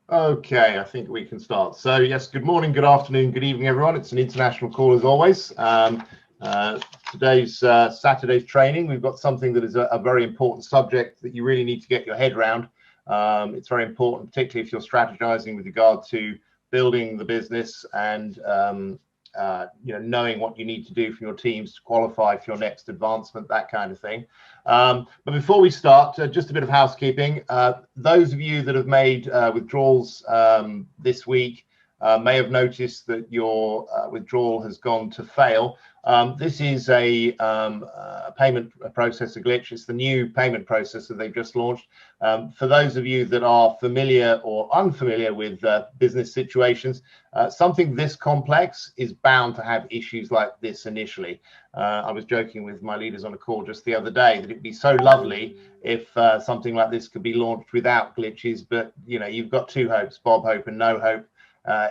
Okay, I think we can start. So yes, good morning, good afternoon, good evening, everyone. It's an international call as always. Today's Saturday's training, we've got something that is a very important subject that you really need to get your head around. It's very important, particularly if you're strategizing with regard to building the business and knowing what you need to do for your teams to qualify for your next advancement, that kind of thing. But before we start, just a bit of housekeeping. Those of you that have made withdrawals this week may have noticed that your withdrawal has gone to fail. This is a payment processor glitch. It's the new payment processor they've just launched. For those of you that are familiar or unfamiliar with business situations, something this complex is bound to have issues like this initially. I was joking with my leaders on a call just the other day that it'd be so lovely if something like this could be launched without glitches, but you've got two hopes, Bob hope and no hope.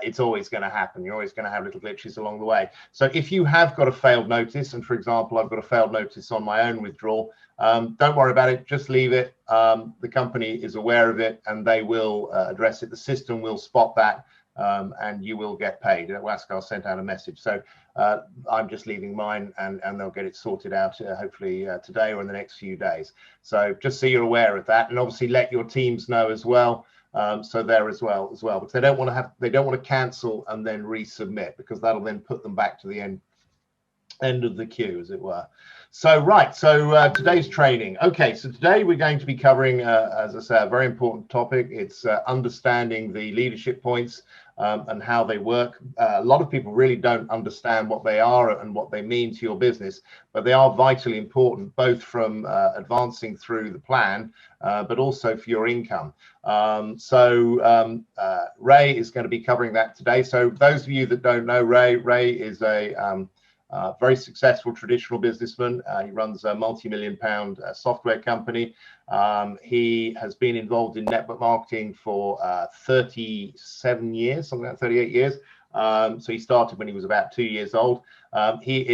It's always going to happen. You're always going to have little glitches along the way. So if you have got a failed notice, and for example, I've got a failed notice on my own withdrawal, don't worry about it. Just leave it. The company is aware of it and they will address it. The system will spot that and you will get paid. Wascal sent out a message. So I'm just leaving mine and they'll get it sorted out hopefully today or in the next few days. So just so you're aware of that, and obviously let your teams know as well. So there as well, because they don't want to cancel and then resubmit, because that'll then put them back to the end of the queue, as it were. So right, so today's training. Okay, so today we're going to be covering, as I say, a very important topic. It's understanding the leadership points and how they work. A lot of people really don't understand what they are and what they mean to your business, but they are vitally important, both from advancing through the plan, but also for your income. Ray is going to be covering that today. So those of you that don't know Ray is a very successful traditional businessman. He runs a multi-million-pound software company. He has been involved in network marketing for 37 years, something like 38 years. So he started when he was about 2 years old. He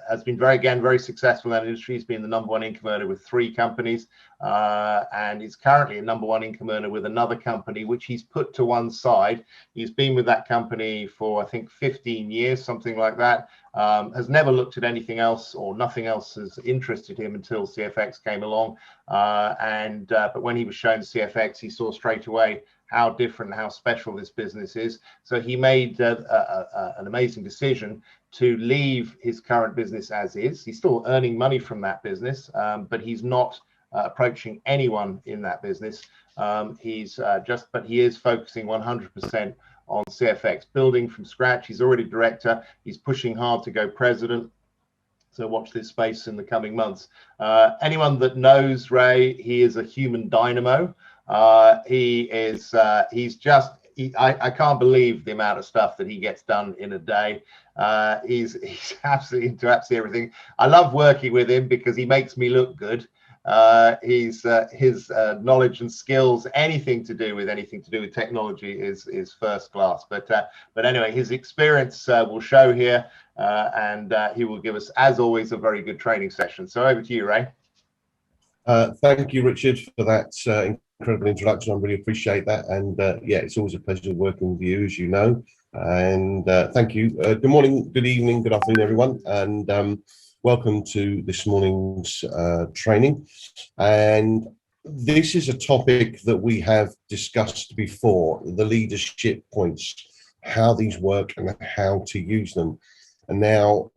has been very successful in that industry. He's been the #1 income earner with 3 companies, and is currently a #1 income earner with another company, which he's put to one side. He's been with that company for, I think, 15 years, something like that. Has never looked at anything else, or nothing else has interested him until CFX came along. But when he was shown CFX, he saw straight away how different, how special this business is. So he made an amazing decision to leave his current business as is. He's still earning money from that business, but he's not approaching anyone in that business. But he is focusing 100% on CFX, building from scratch. He's already director. He's pushing hard to go president. So watch this space in the coming months. Anyone that knows Ray, he is a human dynamo. I can't believe the amount of stuff that he gets done in a day. He's absolutely into absolutely everything. I love working with him because he makes me look good. His knowledge and skills, anything to do with technology is first class. But anyway, his experience will show here, and he will give us, as always, a very good training session. So over to you, Ray. Thank you, Richard, for that incredible introduction. I really appreciate that. And yeah, it's always a pleasure working with you, as you know. And thank you. Good morning, good evening, good afternoon, everyone. And welcome to this morning's training. And this is a topic that we have discussed before, the leadership points, how these work and how to use them. And now,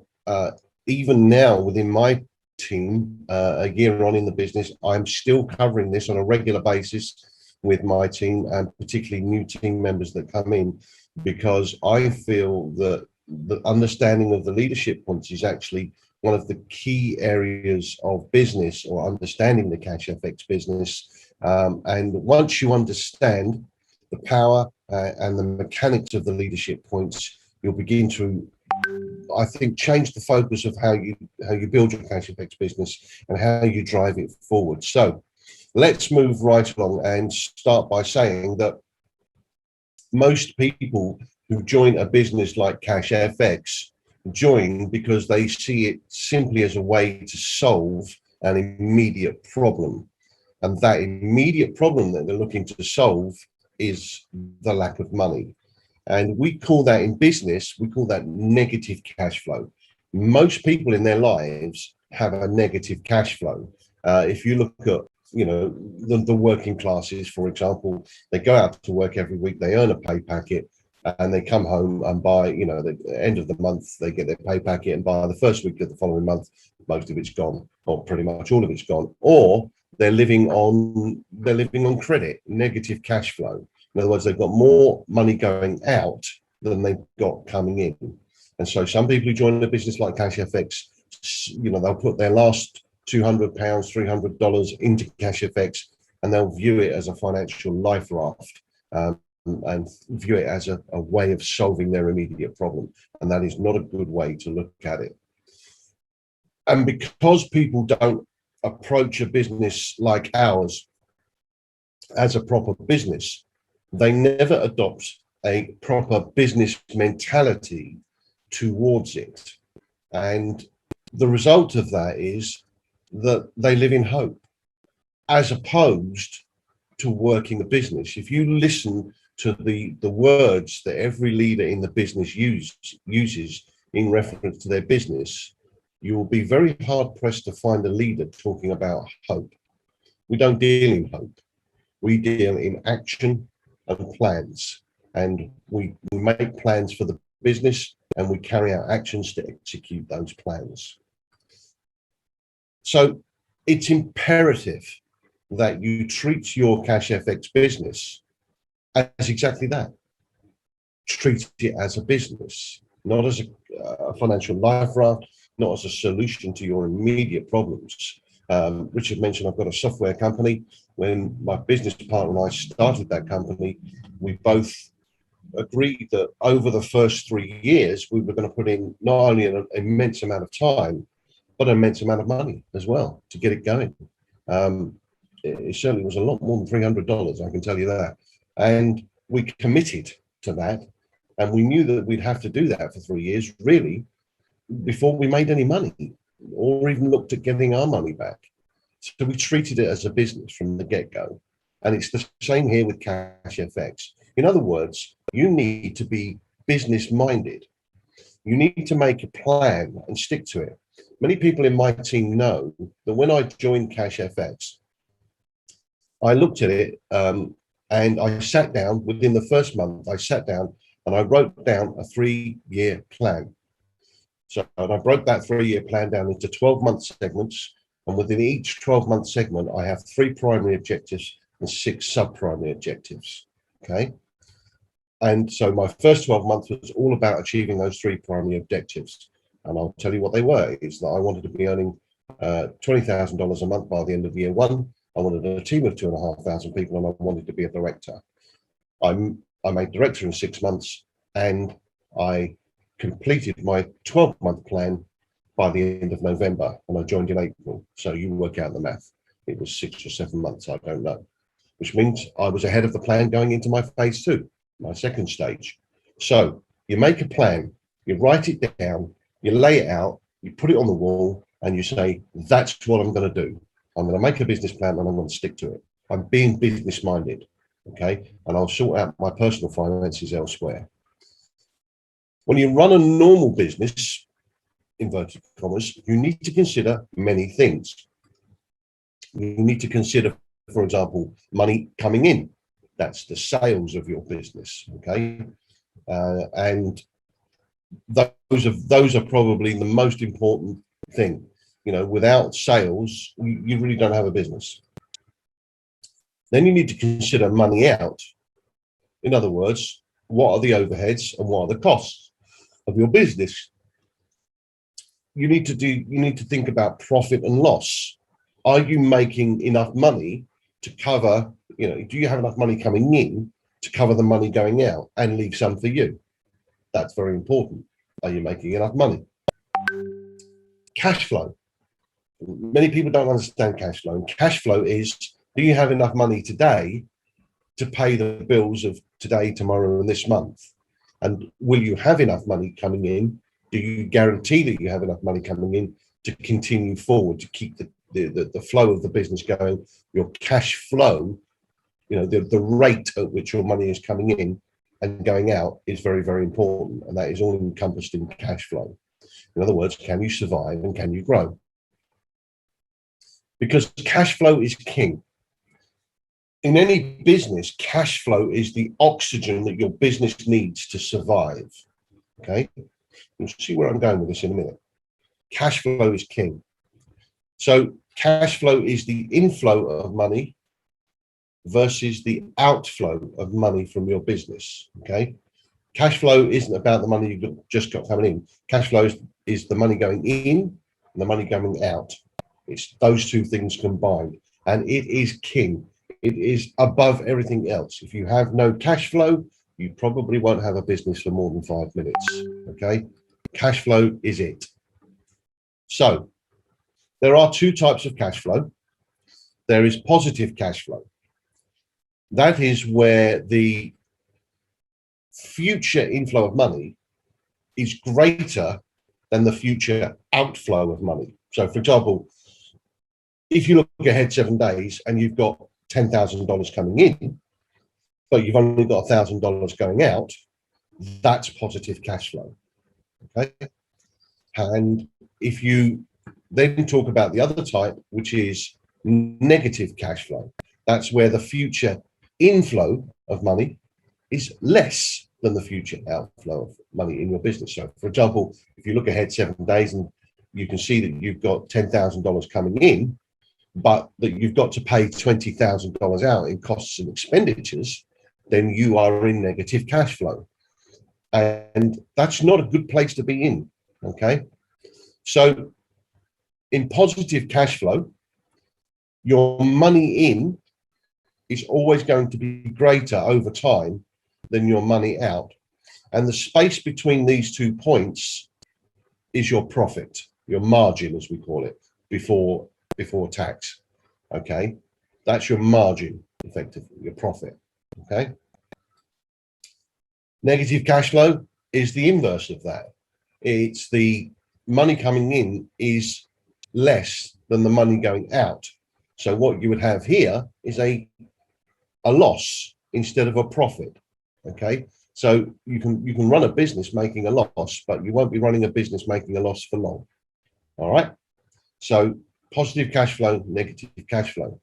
even now within my team, a year on in the business, I'm still covering this on a regular basis with my team, and particularly new team members that come in, because I feel that the understanding of the leadership points is actually one of the key areas of business, or understanding the Cash FX business. And once you understand the power and the mechanics of the leadership points, you'll begin to, I think, change the focus of how you build your Cash FX business and how you drive it forward. So let's move right along and start by saying that most people who join a business like Cash FX join because they see it simply as a way to solve an immediate problem. And that immediate problem that they're looking to solve is the lack of money. And we call that in business, we call that negative cash flow. Most people in their lives have a negative cash flow. If you look at, the working classes, for example, they go out to work every week, they earn a pay packet, and they come home and by, the end of the month, they get their pay packet, and by the first week of the following month, most of it's gone, or pretty much all of it's gone, or they're living on credit, negative cash flow. In other words, they've got more money going out than they've got coming in. And so some people who join a business like CashFX, they'll put their last £200, $300 into CashFX, and they'll view it as a financial life raft, and view it as a way of solving their immediate problem. And that is not a good way to look at it. And because people don't approach a business like ours as a proper business, they never adopt a proper business mentality towards it. And the result of that is that they live in hope, as opposed to working a business. If you listen to the words that every leader in the business uses in reference to their business, you will be very hard pressed to find a leader talking about hope. We don't deal in hope. We deal in action and plans, and we make plans for the business, and we carry out actions to execute those plans. So it's imperative that you treat your CashFX business as exactly that. Treat it as a business, not as a financial life raft, not as a solution to your immediate problems. Richard mentioned I've got a software company. When my business partner and I started that company, we both agreed that over the first 3 years, we were going to put in not only an immense amount of time, but an immense amount of money as well to get it going. It certainly was a lot more than $300, I can tell you that. And we committed to that. And we knew that we'd have to do that for 3 years, really, before we made any money or even looked at getting our money back. So we treated it as a business from the get-go. And it's the same here with CashFX. In other words, you need to be business-minded. You need to make a plan and stick to it. Many people in my team know that when I joined CashFX, I looked at it and I sat down within the first month. I sat down and I wrote down a 3-year plan. So and I broke that 3-year plan down into 12-month segments. And within each 12-month segment, I have 3 primary objectives and 6 sub-primary objectives. Okay. And so my first 12 months was all about achieving those 3 primary objectives. And I'll tell you what they were. It's that I wanted to be earning $20,000 a month by the end of year 1. I wanted a team of 2,500 people, and I wanted to be a director. I made director in 6 months, and I completed my 12-month plan by the end of November, and I joined in April. So you work out the math. It was 6 or 7 months, I don't know, which means I was ahead of the plan going into my phase 2, my second stage. So you make a plan, you write it down, you lay it out, you put it on the wall, and you say, that's what I'm going to do. I'm going to make a business plan and I'm going to stick to it. I'm being business minded, okay? And I'll sort out my personal finances elsewhere. When you run a normal business, inverted commas, you need to consider many things. You need to consider, for example, money coming in. That's the sales of your business, okay? And those are probably the most important thing. You know, without sales, you really don't have a business. Then you need to consider money out. In other words, what are the overheads and what are the costs of your business? You need to think about profit and loss. Are you making enough money to cover, do you have enough money coming in to cover the money going out and leave some for you? That's very important. Are you making enough money? Cash flow. Many people don't understand cash flow. And cash flow is, do you have enough money today to pay the bills of today, tomorrow, and this month? And will you have enough money coming in? Do you guarantee that you have enough money coming in to continue forward, to keep the flow of the business going? Your cash flow the rate at which your money is coming in and going out is very, very important. And that is all encompassed in cash flow. In other words, can you survive and can you grow? Because cash flow is king. In any business, cash flow is the oxygen that your business needs to survive. Okay? You'll see where I'm going with this in a minute. Cash flow is king. So cash flow is the inflow of money versus the outflow of money from your business. Okay? Cash flow isn't about the money you've just got coming in. Cash flow is the money going in and the money coming out. It's those two things combined, and it is king. It is above everything else. If you have no cash flow, you probably won't have a business for more than 5 minutes. Okay? Cash flow is it. So there are two types of cash flow. There is positive cash flow. That is where the future inflow of money is greater than the future outflow of money. So, for example, if you look ahead 7 days and you've got $10,000 coming in, but you've only got $1,000 going out, that's positive cash flow. Okay. And if you then talk about the other type, which is negative cash flow, that's where the future inflow of money is less than the future outflow of money in your business. So, for example, if you look ahead 7 days and you can see that you've got $10,000 coming in, but that you've got to pay $20,000 out in costs and expenditures, then you are in negative cash flow. And that's not a good place to be in. Okay. So in positive cash flow, your money in is always going to be greater over time than your money out. And the space between these 2 points is your profit, your margin, as we call it, before tax. Okay. That's your margin, effectively, your profit. Okay. Negative cash flow is the inverse of that. It's the money coming in is less than the money going out. So what you would have here is a loss instead of a profit. Okay. So you can run a business making a loss, but you won't be running a business making a loss for long. All right. So positive cash flow, negative cash flow.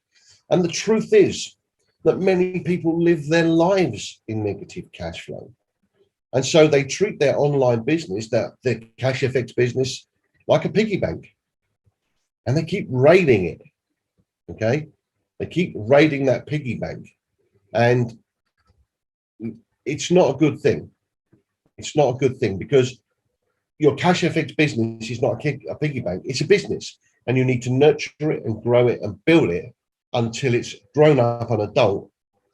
And the truth is that many people live their lives in negative cash flow. And so they treat their online business, their Cash FX business, like a piggy bank. And they keep raiding it. Okay. They keep raiding that piggy bank. And it's not a good thing. It's not a good thing, because your Cash FX business is not a piggy bank. It's a business, and you need to nurture it and grow it and build it until it's grown up an adult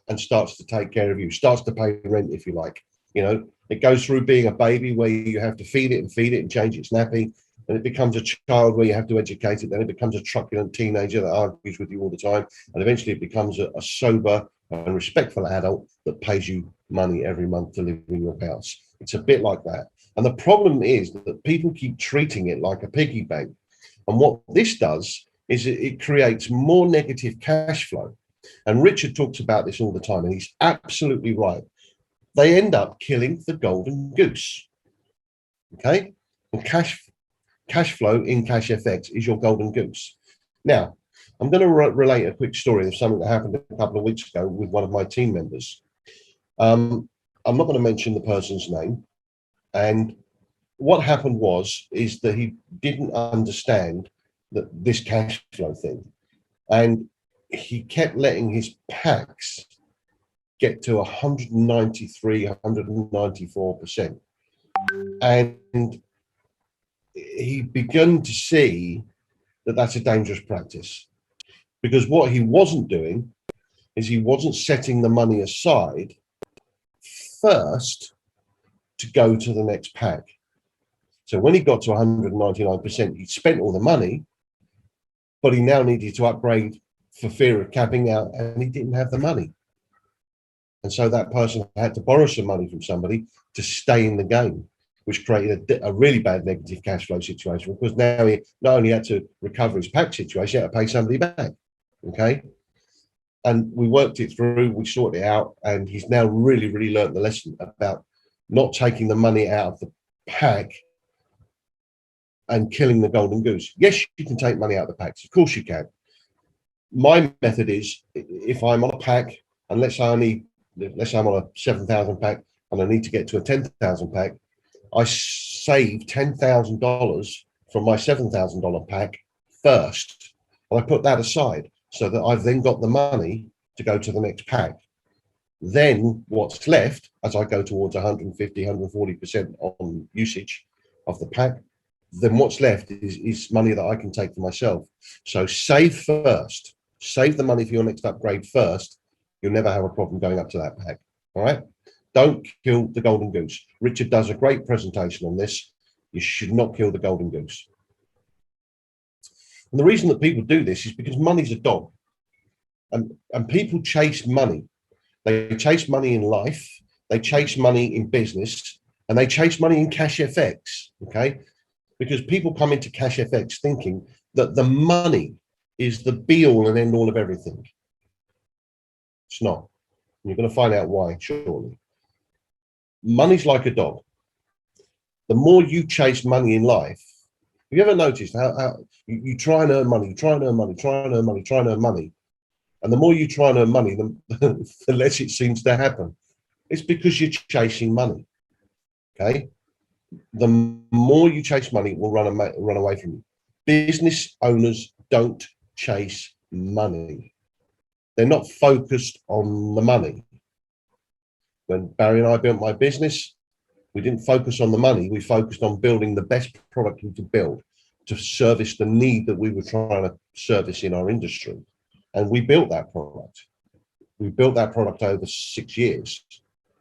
and starts to take care of you, starts to pay rent, if you like. You know, it goes through being a baby where you have to feed it and change its nappy. And it becomes a child where you have to educate it. Then it becomes a truculent teenager that argues with you all the time. And eventually it becomes a sober and respectful adult that pays you money every month to live in your house. It's a bit like that. And the problem is that people keep treating it like a piggy bank. And what this does is it creates more negative cash flow. And Richard talks about this all the time, and he's absolutely right. They end up killing the golden goose. Okay? And cash flow in Cash FX is your golden goose. Now, I'm going to relate a quick story of something that happened a couple of weeks ago with one of my team members. I'm not going to mention the person's name. And what happened is that he didn't understand this cash flow thing. And he kept letting his packs get to 193, 194%. And he began to see that that's a dangerous practice, because what he wasn't doing is he wasn't setting the money aside first to go to the next pack. So when he got to 199%, he spent all the money, but he now needed to upgrade for fear of capping out, and he didn't have the money. And so that person had to borrow some money from somebody to stay in the game, which created a really bad negative cash flow situation, because now he not only had to recover his pack situation, he had to pay somebody back. Okay. And we worked it through, we sorted it out, and he's now really learned the lesson about not taking the money out of the pack and killing the golden goose. Yes, you can take money out of the packs, of course you can. My method is, if I'm on a pack, and let's say I'm on a 7,000 pack and I need to get to a 10,000 pack, I save $10,000 from my $7,000 pack first, and I put that aside so that I've then got the money to go to the next pack. Then what's left, as I go towards 150, 140% on usage of the pack, then what's left is money that I can take for myself. So save first, save the money for your next upgrade first. You'll never have a problem going up to that pack. All right. Don't kill the golden goose. Richard does a great presentation on this. You should not kill the golden goose. And the reason that people do this is because money's a dog. And people chase money. They chase money in life. They chase money in business. And they chase money in Cash FX. Okay. Because people come into Cash FX thinking that the money is the be all and end all of everything. It's not. You're going to find out why shortly. Money's like a dog. The more you chase money in life, have you ever noticed how you try and earn money, you try and earn money, try and earn money, try and earn money, and the more you try and earn money, the less it seems to happen. It's because you're chasing money. Okay, the more you chase money, it will run away from you. Business owners don't chase money. They're not focused on the money. When Barry and I built my business, we didn't focus on the money. We focused on building the best product we could build to service the need that we were trying to service in our industry. And we built that product. We built that product over 6 years.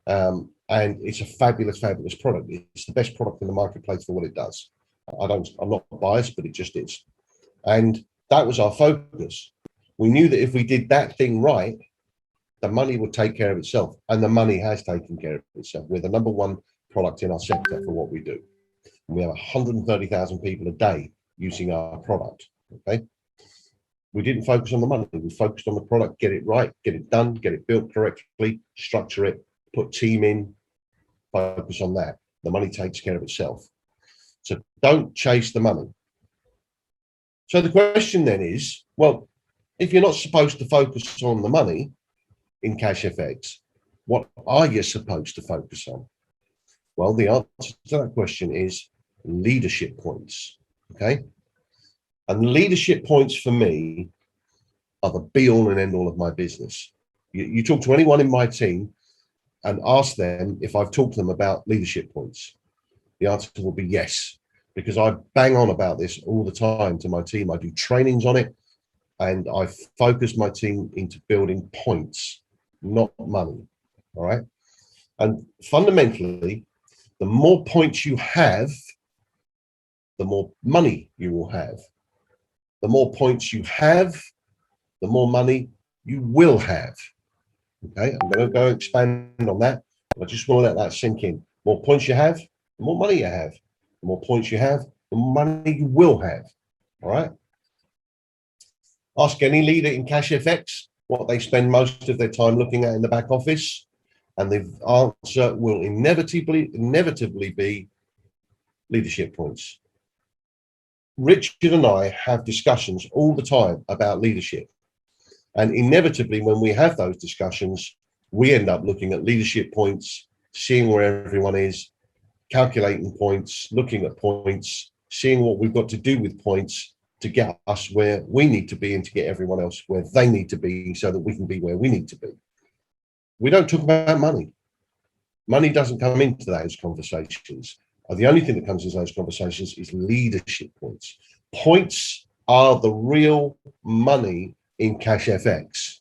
And it's a fabulous product. It's the best product in the marketplace for what it does. I'm not biased, but it just is. And that was our focus. We knew that if we did that thing right, the money would take care of itself, and the money has taken care of itself. We're the #1 product in our sector for what we do. And we have 130,000 people a day using our product. Okay. We didn't focus on the money. We focused on the product, get it right, get it done, get it built correctly, structure it, put team in, focus on that. The money takes care of itself. So don't chase the money. So the question then is, well, if you're not supposed to focus on the money in Cash FX, what are you supposed to focus on? Well, the answer to that question is leadership points. Okay. And leadership points for me are the be all and end all of my business. You talk to anyone in my team and ask them if I've talked to them about leadership points. The answer will be yes, because I bang on about this all the time to my team. I do trainings on it, and I focus my team into building points, not money. All right. And fundamentally, the more points you have, the more money you will have. The more points you have, the more money you will have. Okay, I'm going to go expand on that. I just want to let that sink in. The more points you have, the more money you have. The more points you have, the more money you will have. All right. Ask any leader in Cash FX what they spend most of their time looking at in the back office, and the answer will inevitably be leadership points. Richard and I have discussions all the time about leadership. And inevitably, when we have those discussions, we end up looking at leadership points, seeing where everyone is, calculating points, looking at points, seeing what we've got to do with points to get us where we need to be and to get everyone else where they need to be so that we can be where we need to be. We don't talk about money. Money doesn't come into those conversations. The only thing that comes into those conversations is leadership points. Points are the real money in Cash FX.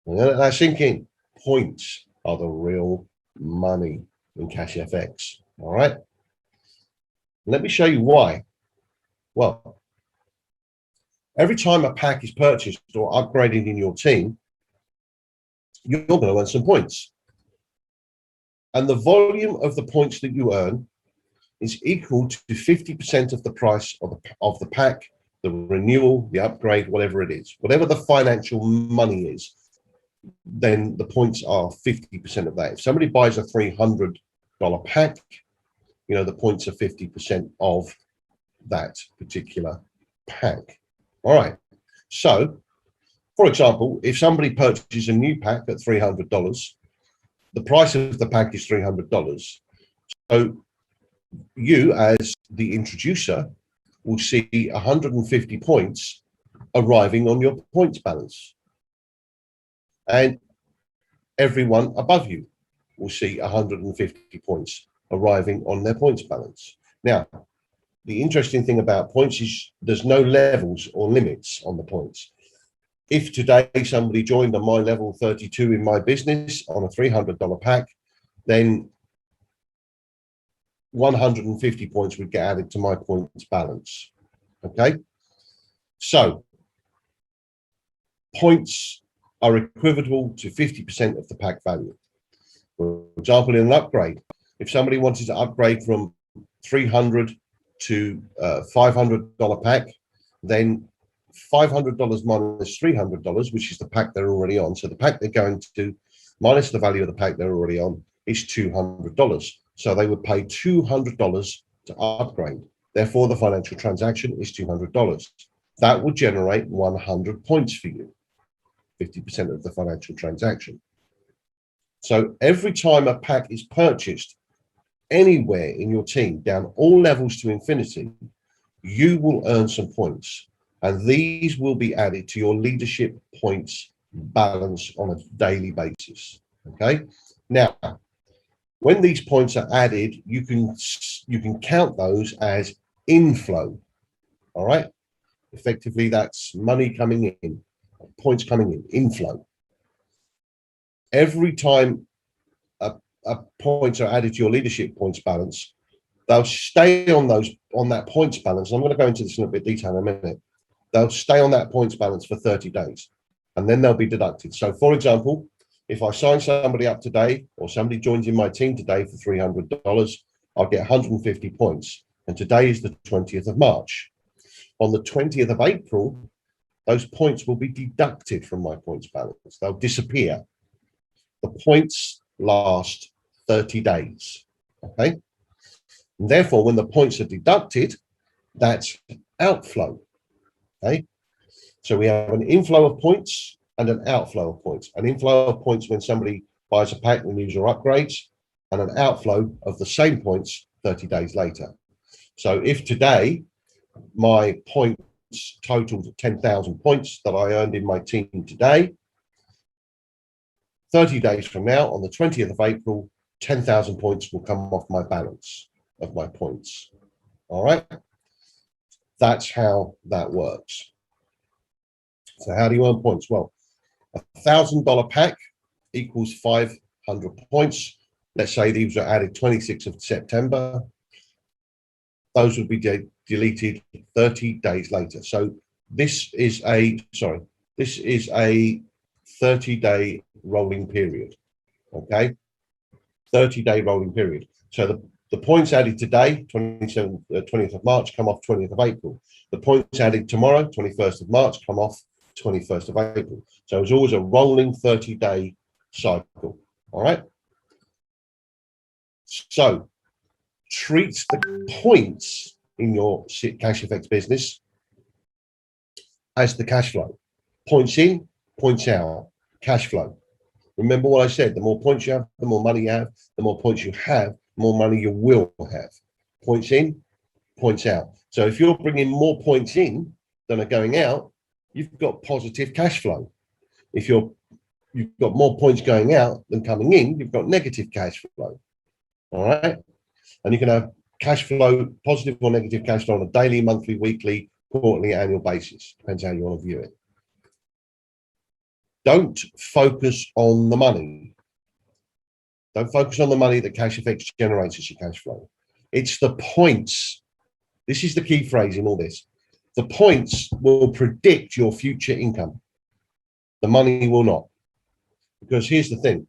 That's thinking. Points are the real money in Cash FX. All right. Let me show you why. Well, every time a pack is purchased or upgraded in your team, you're going to earn some points. And the volume of the points that you earn is equal to 50% of the price of the pack, the renewal, the upgrade, whatever it is, whatever the financial money is. then the points are 50% of that. If somebody buys a $300 pack, you know, the points are 50% of that particular pack. All right. So, for example, if somebody purchases a new pack at $300, the price of the pack is $300. So you, as the introducer, will see 150 points arriving on your points balance. And everyone above you will see 150 points arriving on their points balance. Now, the interesting thing about points is there's no levels or limits on the points. If today somebody joined on my level 32 in my business on a $300 pack, then 150 points would get added to my points balance. Okay, so points are equivalent to 50% of the pack value. For example, in an upgrade, if somebody wanted to upgrade from $300 to $500 pack, then $500 minus $300, which is the pack they're already on. So the pack they're going to minus the value of the pack they're already on is $200. So they would pay $200 to upgrade. Therefore, the financial transaction is $200. That would generate 100 points for you, 50% of the financial transaction. So every time a pack is purchased anywhere in your team, down all levels to infinity, you will earn some points. And these will be added to your leadership points balance on a daily basis. Okay. Now, when these points are added, you can count those as inflow. All right. Effectively, that's money coming in, points coming in, inflow. Every time points are added to your leadership points balance, they'll stay on that points balance. I'm going to go into this in a bit of detail in a minute. They'll stay on that points balance for 30 days, and then they'll be deducted. So, for example, if I sign somebody up today, or somebody joins in my team today for $300, I'll get 150 points. And today is the 20th of March. On the 20th of April, those points will be deducted from my points balance. They'll disappear. The points last 30 days. Okay. And therefore, when the points are deducted, that's outflow. Okay. So we have an inflow of points and an outflow of points. An inflow of points when somebody buys a pack, renews or upgrades, and an outflow of the same points 30 days later. So if today my points totaled 10,000 points that I earned in my team today, 30 days from now, on the 20th of April, 10,000 points will come off my balance of my points. All right. That's how that works. So how do you earn points? Well, a $1,000 pack equals 500 points. Let's say these are added 26th of September. Those would be deleted 30 days later. So this is a 30-day rolling period. Okay, 30-day rolling period. So the points added today, 20th of March, come off 20th of April. The points added tomorrow, 21st of March, come off 21st of April. So it's always a rolling 30-day cycle. All right. So treat the points in your Cash FX business as the cash flow. Points in, points out, cash flow. Remember what I said, the more points you have, the more money you have, the more points you have, the more money you will have. Points in, points out. So if you're bringing more points in than are going out, you've got positive cash flow. If you've got more points going out than coming in, you've got negative cash flow. All right. And you can have cash flow, positive or negative cash flow on a daily, monthly, weekly, quarterly, annual basis. Depends how you want to view it. Don't focus on the money. Don't focus on the money that Cash FX generates as your cash flow. It's the points. This is the key phrase in all this. The points will predict your future income. The money will not. Because here's the thing.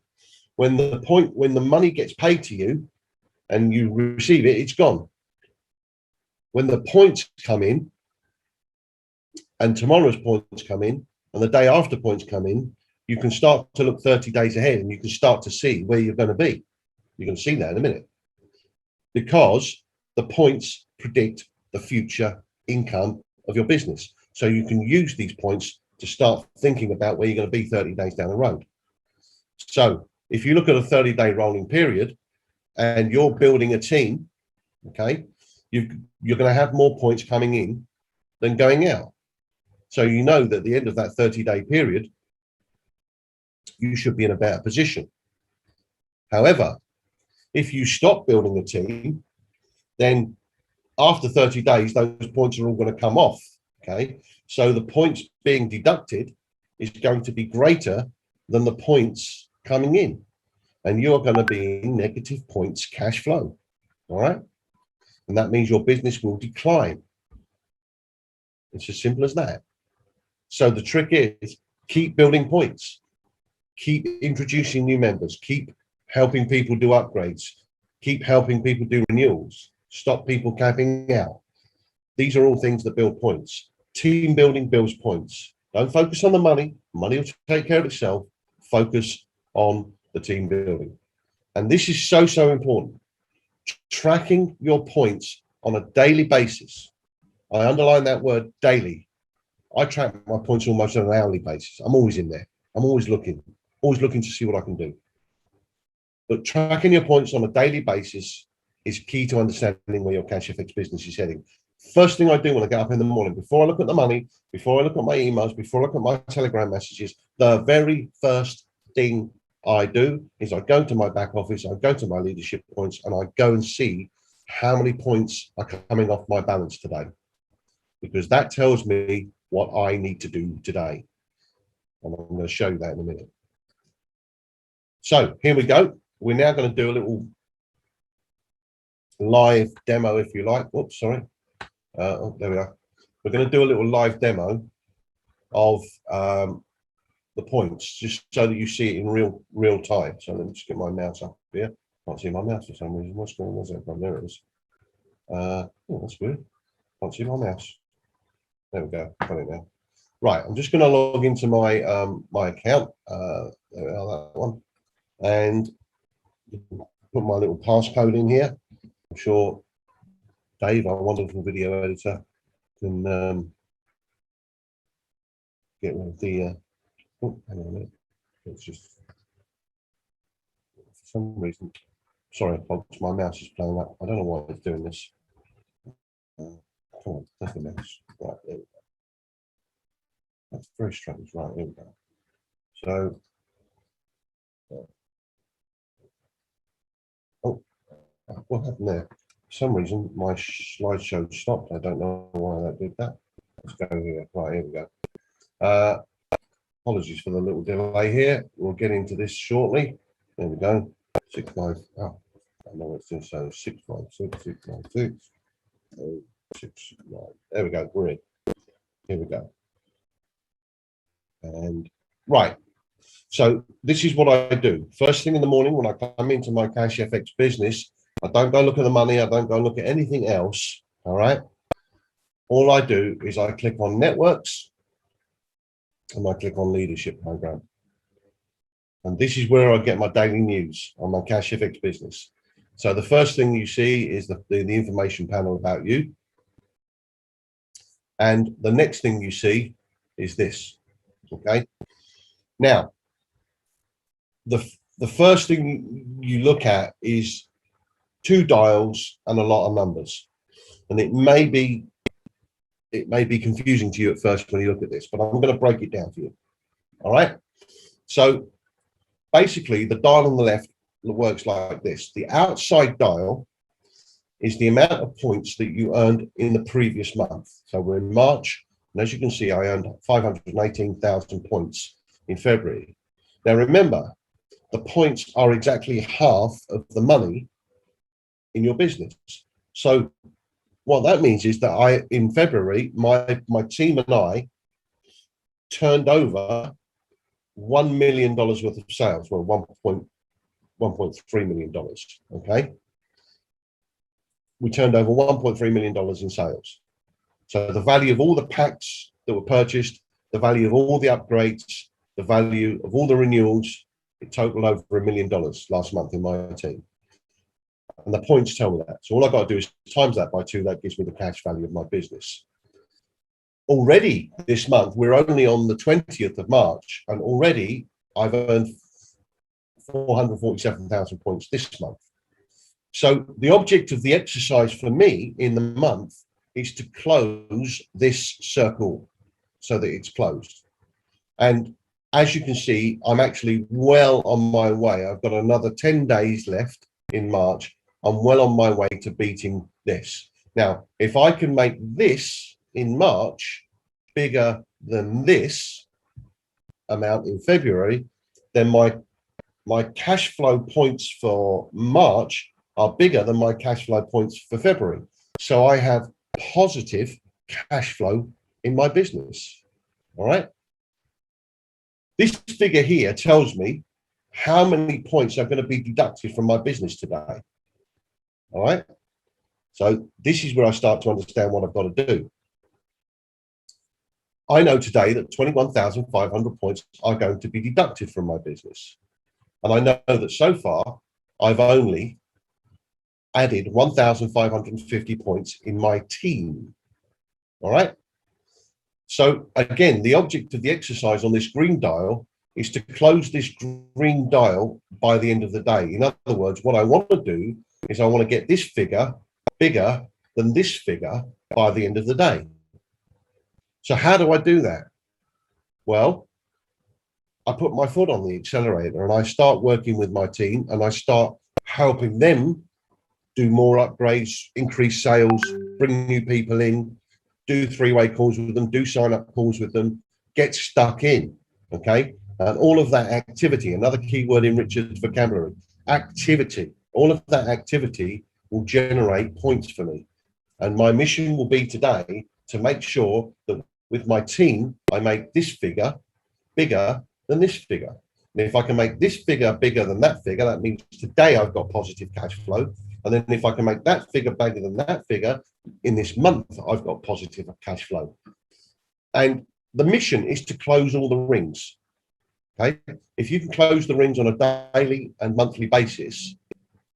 When the money gets paid to you and you receive it, it's gone. When the points come in and tomorrow's points come in and the day after points come in, you can start to look 30 days ahead and you can start to see where you're going to be. You're going to see that in a minute, because the points predict the future income of your business. So you can use these points to start thinking about where you're going to be 30 days down the road. So if you look at a 30-day rolling period and you're building a team, okay, you're going to have more points coming in than going out. So you know that at the end of that 30-day period, you should be in a better position. However, if you stop building a team, then after 30 days, those points are all going to come off, okay? So the points being deducted is going to be greater than the points coming in, and you're going to be in negative points cash flow, all right? And that means your business will decline. It's as simple as that. So the trick is keep building points, keep introducing new members, keep helping people do upgrades, keep helping people do renewals, stop people capping out. These are all things that build points. Team building builds points. Don't focus on the money. Money will take care of itself. Focus on the team building. And this is so, so important. Tracking your points on a daily basis. I underline that word daily. I track my points almost on an hourly basis. I'm always in there. I'm always looking to see what I can do. But tracking your points on a daily basis is key to understanding where your CashFX business is heading. First thing I do when I get up in the morning, before I look at the money, before I look at my emails, before I look at my Telegram messages, the very first thing I do is I go to my back office, I go to my leadership points, and I go and see how many points are coming off my balance today. Because that tells me what I need to do today. And I'm going to show you that in a minute. So here we go. We're now going to do a little live demo, if you like. Whoops, sorry. Oh, there we are. We're going to do a little live demo of the points, just so that you see it in real time. So let me just get my mouse up here. Can't see my mouse for some reason. What's going on? Where's that? There it is. Oh, that's weird. Can't see my mouse. There we go. Got it now. Right. I'm just going to log into my my account. There we are, that one, and put my little passcode in here. I'm sure Dave, our wonderful video editor, can get rid of the. Oh, hang on a minute. It's just for some reason. Sorry, folks, my mouse is playing up. I don't know why it's doing this. Come on, that's the mouse. Right, there we go. That's very strange. Right, here we go. So, oh, what happened there? For some reason, my slideshow stopped. I don't know why that did that. Let's go here. Right, here we go. Apologies for the little delay here. We'll get into this shortly. There we go. 65. Oh, I know what it's doing. So 656, 696, 069. There we go. We're in. Here we go. And right. So this is what I do. First thing in the morning when I come into my CashFX business, I don't go look at the money. I don't go look at anything else. All right. All I do is I click on networks and I click on leadership program. And this is where I get my daily news on my CashFX business. So the first thing you see is the information panel about you. And the next thing you see is this. Okay. Now, the first thing you look at is 2 dials and a lot of numbers. And it may be confusing to you at first when you look at this, but I'm going to break it down for you. All right. So basically, the dial on the left works like this. The outside dial is the amount of points that you earned in the previous month. So we're in March, and as you can see, I earned 518,000 points in February. Now remember, the points are exactly half of the money in your business. So what that means is that in February, my team and I turned over $1 million worth of sales. Well, $1.3 million. Okay. We turned over $1.3 million in sales. So the value of all the packs that were purchased, the value of all the upgrades, the value of all the renewals. It totaled over $1 million last month in my team. And the points tell me that. So all I've got to do is times that by 2. That gives me the cash value of my business. Already this month, we're only on the 20th of March, and already I've earned 447,000 points this month. So the object of the exercise for me in the month is to close this circle so that it's closed. And as you can see, I'm actually well on my way. I've got another 10 days left in March. I'm well on my way to beating this. Now, if I can make this in March bigger than this amount in February, then my cash flow points for March are bigger than my cash flow points for February. So I have positive cash flow in my business. All right. This figure here tells me how many points are going to be deducted from my business today. All right. So this is where I start to understand what I've got to do. I know today that 21,500 points are going to be deducted from my business. And I know that so far I've only added 1,550 points in my team. All right. So again, the object of the exercise on this green dial is to close this green dial by the end of the day. In other words, what I want to do is I want to get this figure bigger than this figure by the end of the day. So how do I do that? Well, I put my foot on the accelerator and I start working with my team and I start helping them do more upgrades, increase sales, bring new people in, do 3-way calls with them, do sign-up calls with them, get stuck in, okay? And all of that activity, another key word in Richard's vocabulary, activity, all of that activity will generate points for me. And my mission will be today to make sure that with my team, I make this figure bigger than this figure. And if I can make this figure bigger than that figure, that means today I've got positive cash flow. And then if I can make that figure bigger than that figure, in this month, I've got positive cash flow. And the mission is to close all the rings. Okay. If you can close the rings on a daily and monthly basis,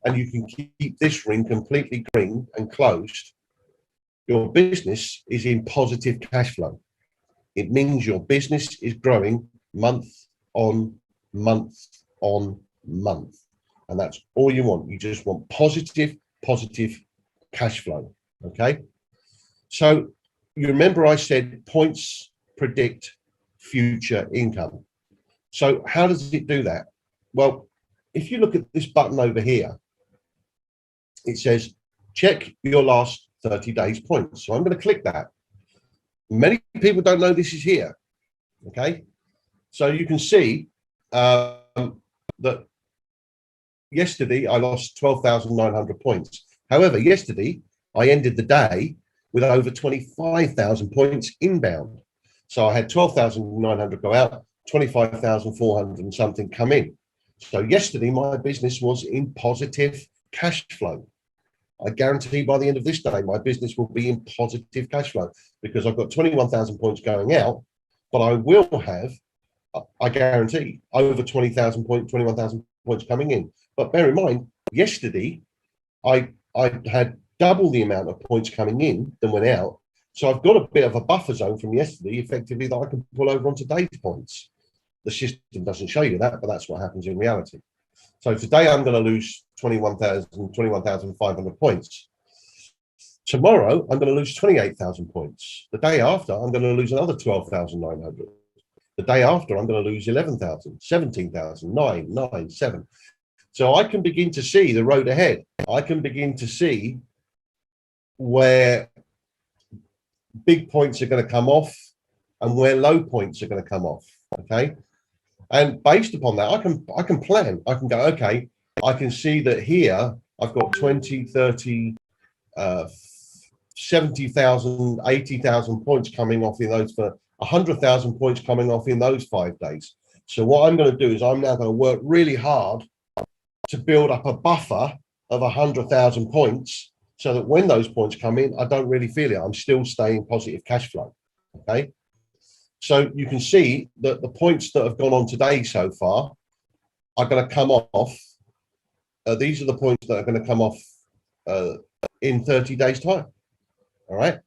and you can keep this ring completely green and closed, your business is in positive cash flow. It means your business is growing month on month on month. And that's all you want. You just want positive cash flow. Okay. So you remember I said points predict future income. So how does it do that? Well, if you look at this button over here, it says check your last 30 days points. So I'm going to click that. Many people don't know this is here. Okay. So you can see that yesterday I lost 12,900 points. However, yesterday I ended the day with over 25,000 points inbound. So I had 12,900 go out, 25,400 and something come in. So yesterday my business was in positive cash flow. I guarantee by the end of this day, my business will be in positive cash flow because I've got 21,000 points going out, but I will have, I guarantee, over 20,000 points, 21,000 points coming in. But bear in mind, yesterday, I had double the amount of points coming in than went out. So I've got a bit of a buffer zone from yesterday, effectively, that I can pull over on today's points. The system doesn't show you that, but that's what happens in reality. So today I'm going to lose 21,500 points. Tomorrow I'm going to lose 28,000 points. The day after I'm going to lose another 12,900. The day after I'm going to lose 11,000, 17,000, 9, 7. So I can begin to see the road ahead. I can begin to see where big points are going to come off and where low points are going to come off. Okay. And based upon that, I can plan. I can go, okay, I can see that here I've got 20, 30, 70,000, 80,000 points coming off in those, for 100,000 points coming off in those 5 days. So what I'm going to do is I'm now going to work really hard to build up a buffer of 100,000 points so that when those points come in, I don't really feel it. I'm still staying positive cash flow. Okay. So you can see that the points that have gone on today so far are going to come off. These are the points that are going to come off in 30 days time. All right.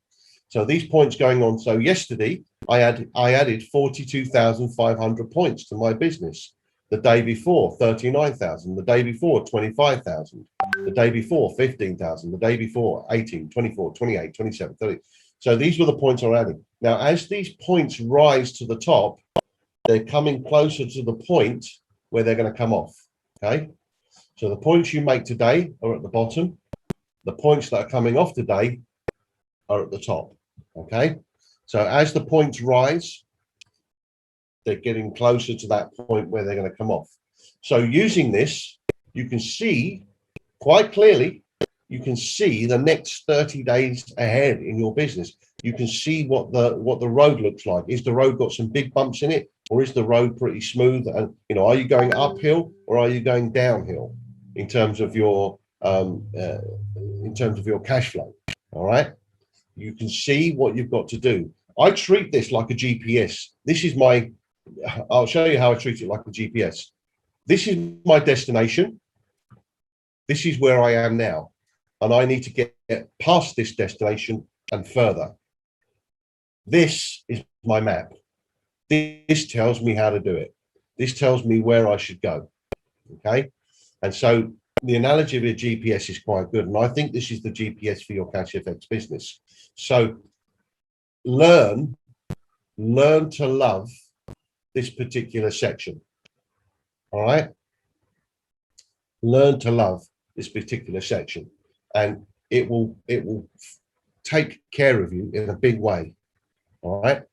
So these points going on. So yesterday I added 42,500 points to my business. The day before 39,000. The day before 25,000. The day before 15,000. The day before 18, 24, 28, 27, 30. So these were the points I'm adding. Now, as these points rise to the top, they're coming closer to the point where they're going to come off. Okay. So the points you make today are at the bottom. The points that are coming off today are at the top. Okay. So as the points rise, they're getting closer to that point where they're going to come off. So using this, you can see quite clearly, you can see the next 30 days ahead in your business. You can see what the road looks like. Is the road got some big bumps in it, or is the road pretty smooth? And are you going uphill or are you going downhill in terms of your cash flow? All right. You can see what you've got to do. I treat this like a GPS. This is I'll show you how I treat it like a GPS. This is my destination. This is where I am now. And I need to get past this destination and further. This is my map. This tells me how to do it. This tells me where I should go. Okay. And so the analogy of a GPS is quite good. And I think this is the GPS for your CashFX business. So learn to love this particular section. All right. Learn to love this particular section, and it will take care of you in a big way. All right.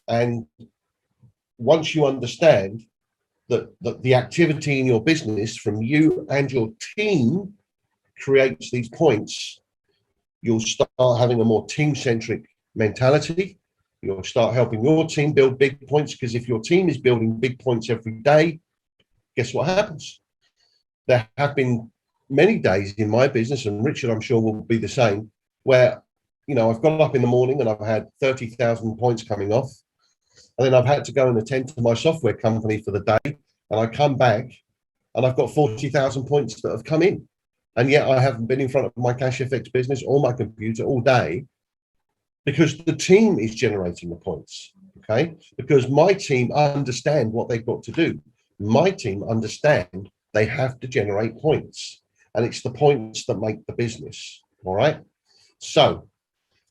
And once you understand that the activity in your business from you and your team creates these points, you'll start having a more team-centric mentality. You'll start helping your team build big points, because if your team is building big points every day, guess what happens? There have been many days in my business, and Richard, I'm sure, will be the same, where, I've got up in the morning and I've had 30,000 points coming off. And then I've had to go and attend to my software company for the day. And I come back and I've got 40,000 points that have come in. And yet I haven't been in front of my CashFX business or my computer all day, because the team is generating the points. Okay. Because my team understand what they've got to do. My team understand they have to generate points, and it's the points that make the business. All right. So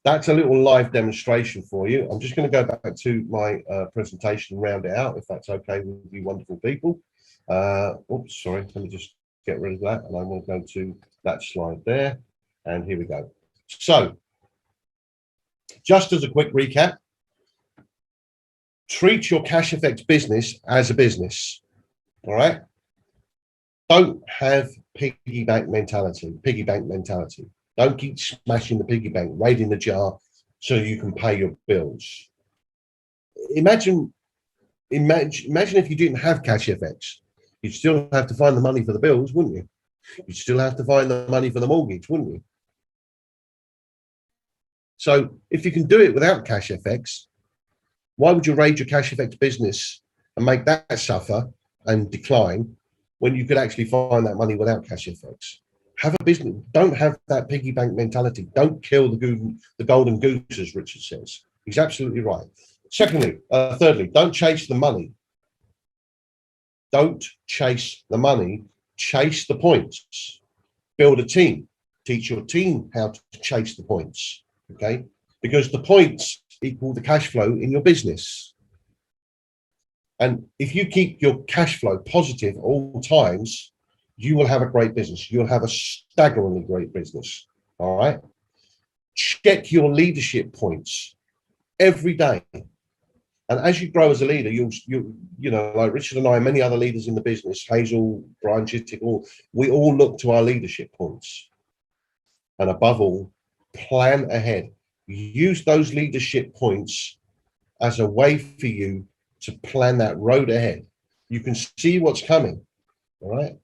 that's a little live demonstration for you. I'm just going to go back to my presentation and round it out, if that's okay with you wonderful people. Oops, sorry. Let me just get rid of that, and I will go to that slide there. And here we go. So just as a quick recap, treat your CashFX business as a business. All right. Don't have piggy bank mentality. Don't keep smashing the piggy bank, raiding the jar so you can pay your bills. Imagine if you didn't have CashFX. You'd still have to find the money for the bills, wouldn't you? You'd still have to find the money for the mortgage, wouldn't you? So if you can do it without CashFX, why would you raid your CashFX business and make that suffer and decline when you could actually find that money without CashFX? Have a business. Don't have that piggy bank mentality. Don't kill the golden goose, as Richard says. He's absolutely right. Thirdly, don't chase the money. Don't chase the money. Chase the points. Build a team. Teach your team how to chase the points. Okay, because the points equal the cash flow in your business. And if you keep your cash flow positive all times, you will have a great business. You'll have a staggeringly great business. All right. Check your leadership points every day. And as you grow as a leader, you like Richard and I, and many other leaders in the business, Hazel, Brian Chittick, we all look to our leadership points. And above all, plan ahead. Use those leadership points as a way for you to plan that road ahead. You can see what's coming. All right.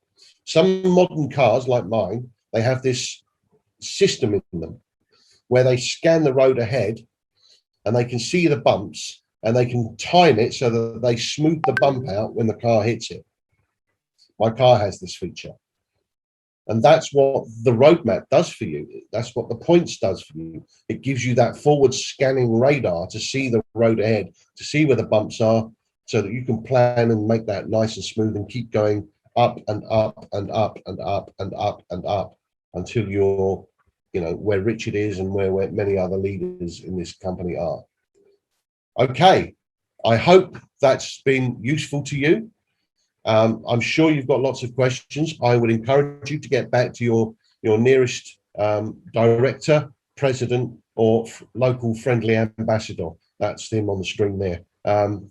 Some modern cars like mine, they have this system in them where they scan the road ahead and they can see the bumps and they can time it so that they smooth the bump out when the car hits it. My car has this feature. And that's what the roadmap does for you. That's what the points does for you. It gives you that forward scanning radar to see the road ahead, to see where the bumps are, so that you can plan and make that nice and smooth and keep going up and up and up and up and up and up until you're, you know, where Richard is and where many other leaders in this company are. Okay, I hope that's been useful to you. I'm sure you've got lots of questions. I would encourage you to get back to your nearest director, president, or local friendly ambassador. That's him on the screen there. And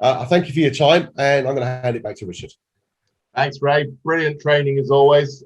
I thank you for your time, and I'm going to hand it back to Richard. Thanks, Ray. Brilliant training as always.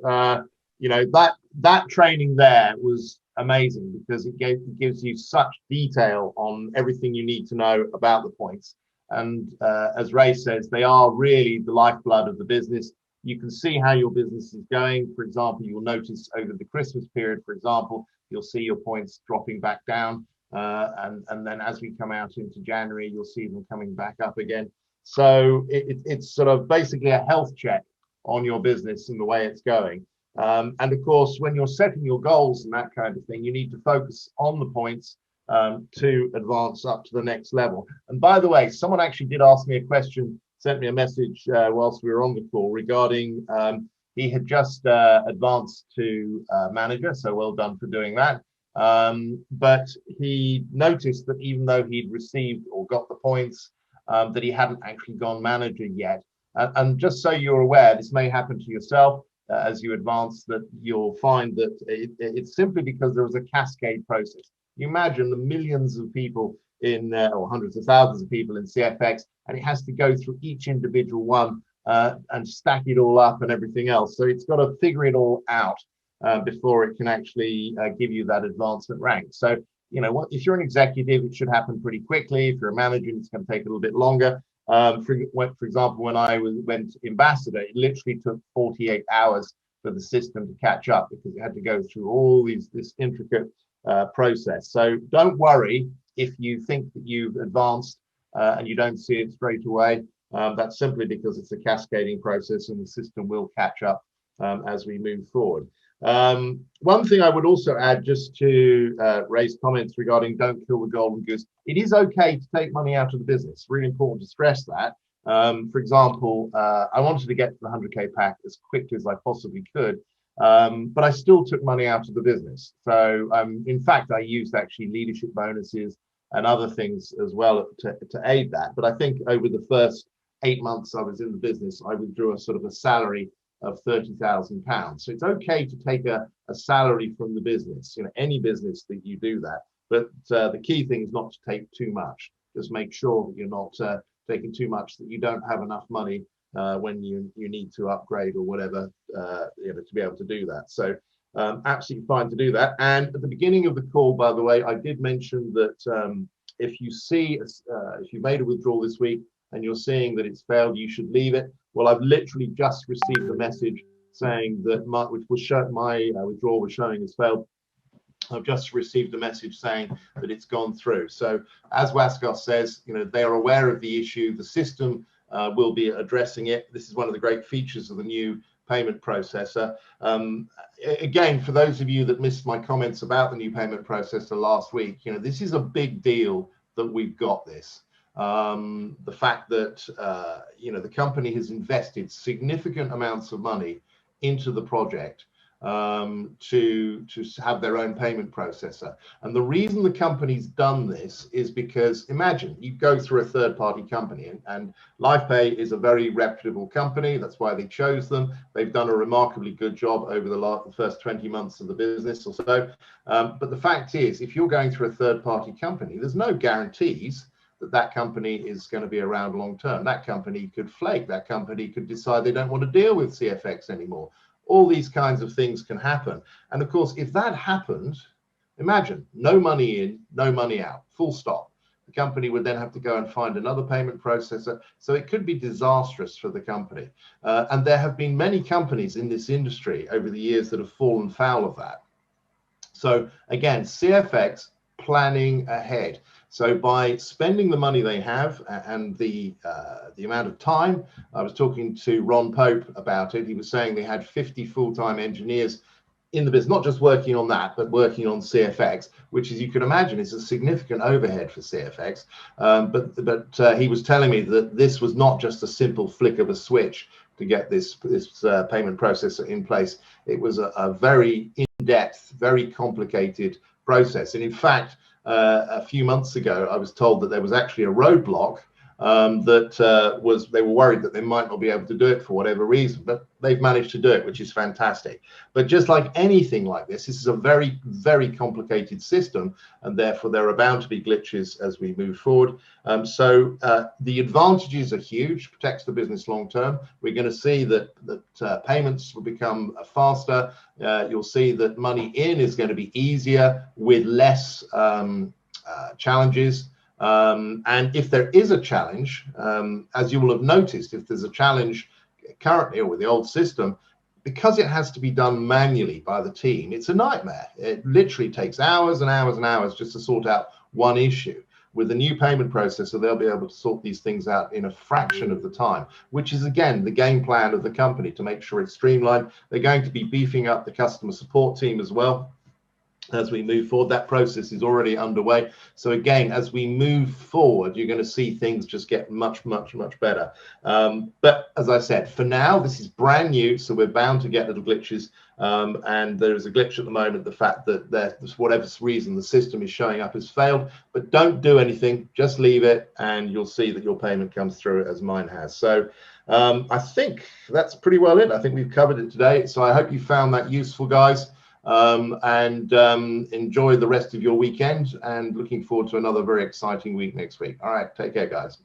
You know, that training there was amazing because it gives you such detail on everything you need to know about the points. And as Ray says, they are really the lifeblood of the business. You can see how your business is going. For example, you'll notice over the Christmas period, for example, you'll see your points dropping back down. And then as we come out into January, you'll see them coming back up again. So it's sort of basically a health check on your business and the way it's going. And of course, when you're setting your goals and that kind of thing, you need to focus on the points to advance up to the next level. And by the way, someone actually did ask me a question, sent me a message whilst we were on the call regarding he had just advanced to manager, so well done for doing that. But he noticed that even though he'd received or got the points, that he hadn't actually gone manager yet. And just so you're aware, this may happen to yourself as you advance, that you'll find that it's simply because there was a cascade process. You imagine the millions of people in, or hundreds of thousands of people in CFX, and it has to go through each individual one and stack it all up and everything else. So it's got to figure it all out before it can actually give you that advancement rank. So, you know, what if you're an executive, it should happen pretty quickly. If you're a manager, it's going to take a little bit longer. For example, when I went ambassador, it literally took 48 hours for the system to catch up because it had to go through all this intricate process. So don't worry if you think that you've advanced and you don't see it straight away. That's simply because it's a cascading process and the system will catch up as we move forward. One thing I would also add, just to raise comments regarding don't kill the golden goose. It is okay to take money out of the business. Really important to stress that. For example, I wanted to get to the 100K pack as quickly as I possibly could, but I still took money out of the business. So in fact, I used actually leadership bonuses and other things as well to aid that. But I think over the first 8 months I was in the business, I withdrew a sort of a salary of £30,000. So it's okay to take a salary from the business, you know, any business that you do that. But the key thing is not to take too much. Just make sure that you're not taking too much that you don't have enough money when you need to upgrade or whatever, you know, to be able to do that. So absolutely fine to do that. And at the beginning of the call, by the way, I did mention that if you see, if you made a withdrawal this week and you're seeing that it's failed, you should leave it. Well, I've literally just received a message saying that my withdrawal was showing as failed. I've just received a message saying that it's gone through. So as Waskos says, you know, they are aware of the issue. The system will be addressing it. This is one of the great features of the new payment processor. Again, for those of you that missed my comments about the new payment processor last week, you know, this is a big deal that we've got this. The fact that you know, the company has invested significant amounts of money into the project to have their own payment processor. And the reason the company's done this is because, imagine you go through a third-party company, and LifePay is a very reputable company. That's why they chose them. They've done a remarkably good job over the first 20 months of the business or so. But the fact is, if you're going through a third-party company, there's no guarantees that company is going to be around long term. That company could flake. That company could decide they don't want to deal with CFX anymore. All these kinds of things can happen. And of course, if that happened, imagine no money in, no money out, full stop. The company would then have to go and find another payment processor. So it could be disastrous for the company. And there have been many companies in this industry over the years that have fallen foul of that. So again, CFX planning ahead. So by spending the money they have and the amount of time, I was talking to Ron Pope about it. He was saying they had 50 full-time engineers in the business, not just working on that, but working on CFX, which, as you can imagine, is a significant overhead for CFX. But he was telling me that this was not just a simple flick of a switch to get this payment processor in place. It was a very in-depth, very complicated process. And in fact, a few months ago, I was told that there was actually a roadblock they were worried that they might not be able to do it for whatever reason, but they've managed to do it, which is fantastic. But just like anything like this is a very, very complicated system, and therefore there are bound to be glitches as we move forward. So the advantages are huge, protects the business long term. We're going to see that payments will become faster. You'll see that money in is going to be easier with less challenges. And if there is a challenge, as you will have noticed, if there's a challenge currently or with the old system, because it has to be done manually by the team, it's a nightmare. It literally takes hours and hours and hours just to sort out one issue. With the new payment processor, they'll be able to sort these things out in a fraction of the time, which is, again, the game plan of the company to make sure it's streamlined. They're going to be beefing up the customer support team as well as we move forward. That process is already underway. So again, as we move forward, you're going to see things just get much, much, much better. But as I said, for now, this is brand new, so we're bound to get little glitches. And there is a glitch at the moment, the fact that for whatever reason, the system is showing up as failed. But don't do anything, just leave it, and you'll see that your payment comes through as mine has. So I think that's pretty well it. I think we've covered it today. So I hope you found that useful, guys. Enjoy the rest of your weekend, and looking forward to another very exciting week next week. All right, take care, guys.